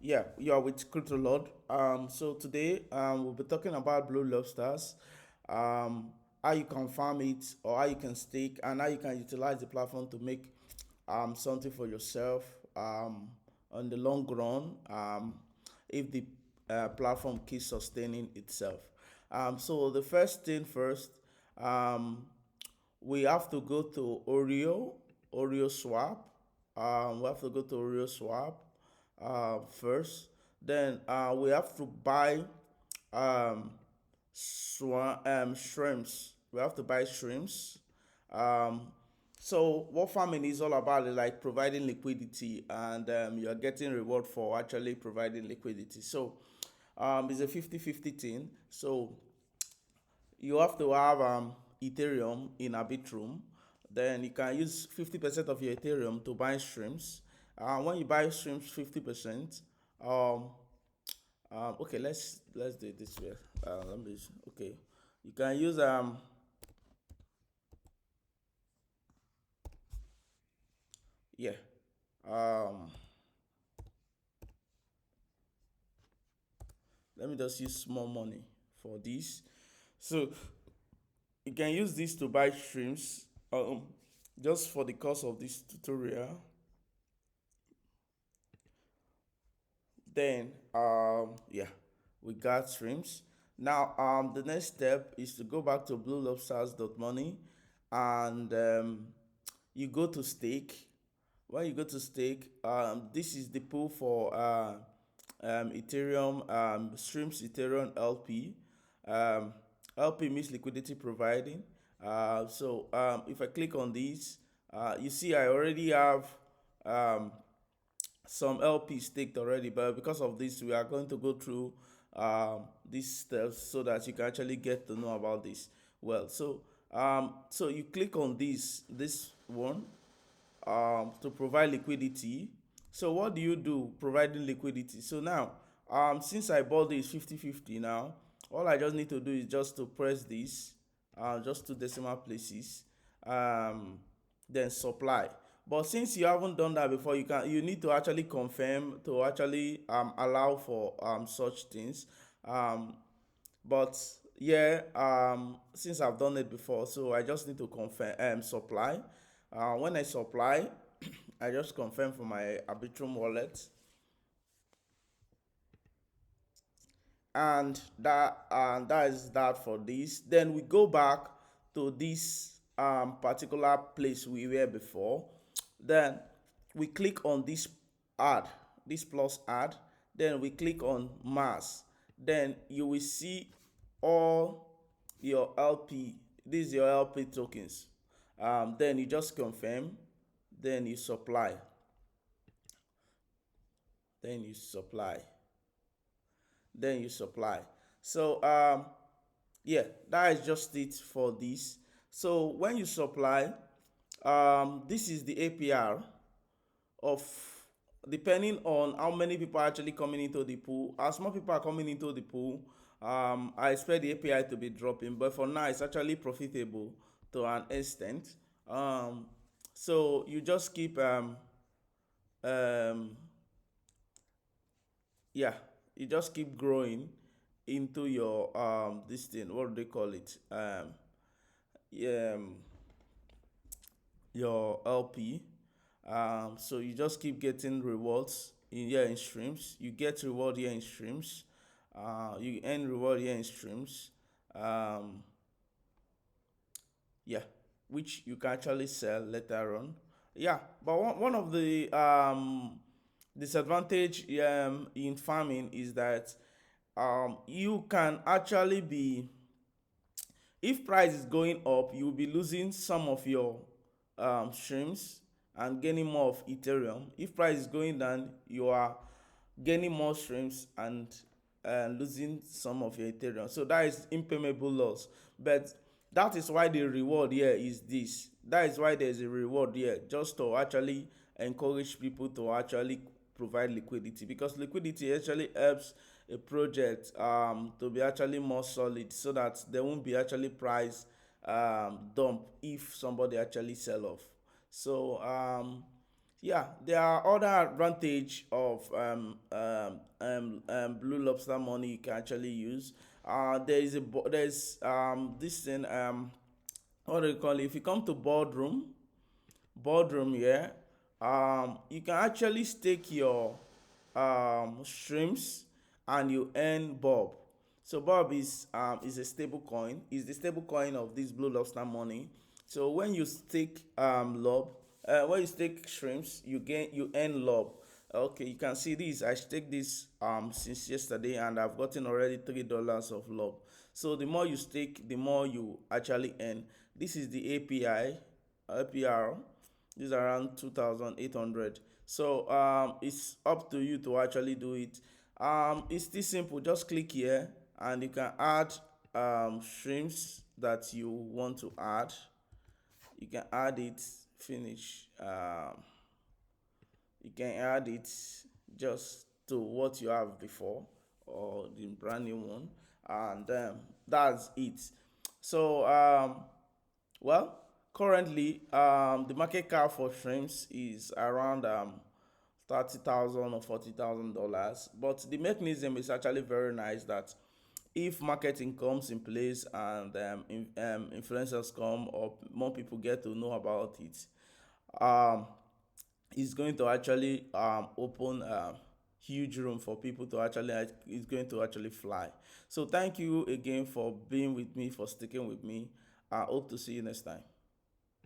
Yeah, you are with Crypto Lord. So today we'll be talking about blue lobsters, um, how you can farm it or how you can stake and how you can utilize the platform to make something for yourself on the long run if the platform keeps sustaining itself. So the first thing first, um, we have to go to Oreo swap. We have to go to Oreo swap first. Then we have to buy um, shrimps. We have to buy shrimps. Um, so what farming is all about is like providing liquidity, and you are getting reward for actually providing liquidity. So it's a 50-50 thing. So you have to have Ethereum in Arbitrum. Then you can use 50% of your Ethereum to buy streams. When you buy streams 50%, um, okay, let's do it this way. Okay, you can use yeah um let me just use small money for this. So you can use this to buy streams. Just for the course of this tutorial. Then yeah, we got streams. Now the next step is to go back to bluelobsters.money and you go to stake. When you go to stake, this is the pool for Ethereum, streams Ethereum LP. Um, LP means liquidity providing. If I click on this, you see I already have um, some LP staked already, but because of this, we are going to go through these steps so that you can actually get to know about this well. So you click on this one to provide liquidity. So what do you do providing liquidity? So now, since I bought this 50-50 now, all I just need to do is just to press this, just two decimal places, um, then supply. But since you haven't done that before, you need to actually confirm to actually allow for such things. Um, but yeah, since I've done it before, so I just need to confirm supply. When I supply, I just confirm for my Arbitrum wallet, and that is that for this. Then we go back to this particular place we were before. Then we click on this add, this plus add. Then we click on mass. Then you will see all your LP. This is your LP tokens. Then you just confirm. Then you supply. Then you supply. Then you supply. So yeah, that is just it for this. So when you supply, this is the APR of, depending on how many people are actually coming into the pool. As more people are coming into the pool, I expect the API to be dropping, but for now it's actually profitable to an extent. um, so you just keep um, yeah, you just keep growing into your this thing, what do they call it, yeah, your LP. So you just keep getting rewards in here in streams. You get reward here in streams. You earn reward here in streams. Um, yeah, which you can actually sell later on. Yeah, but one of the disadvantage in farming is that you can actually be, if price is going up, you will be losing some of your streams and gaining more of Ethereum. If price is going down, you are gaining more streams and losing some of your Ethereum. So that is impermeable loss. But that is why the reward here is this. That is why there's a reward here, just to actually encourage people to actually provide liquidity, because liquidity actually helps a project to be actually more solid, so that there won't be actually price dump if somebody actually sell off. So Yeah, there are other advantage of Blue Lobster money you can actually use. There's this thing, what do you call it? If you come to boardroom, yeah, you can actually stake your streams and you earn bob. So bob is a stable coin, is the stable coin of this Blue Lobster money. So when you stake lob, when you stake streams, you earn lob. Okay, you can see this. I staked this since yesterday and I've gotten already $3 of lob. So the more you stake, the more you actually earn. This is the APR. This is around 2,800. So it's up to you to actually do it. It's this simple. Just click here and you can add streams that you want to add. You can add it, finish. You can add it just to what you have before or the brand new one, and that's it. So well, currently the market cap for shrimps is around 30,000 or $40,000, but the mechanism is actually very nice. That if marketing comes in place and influencers come or more people get to know about it, um is going to actually open huge room for people to actually, it's going to actually fly. So thank you again for being with me, for sticking with me. I hope to see you next time.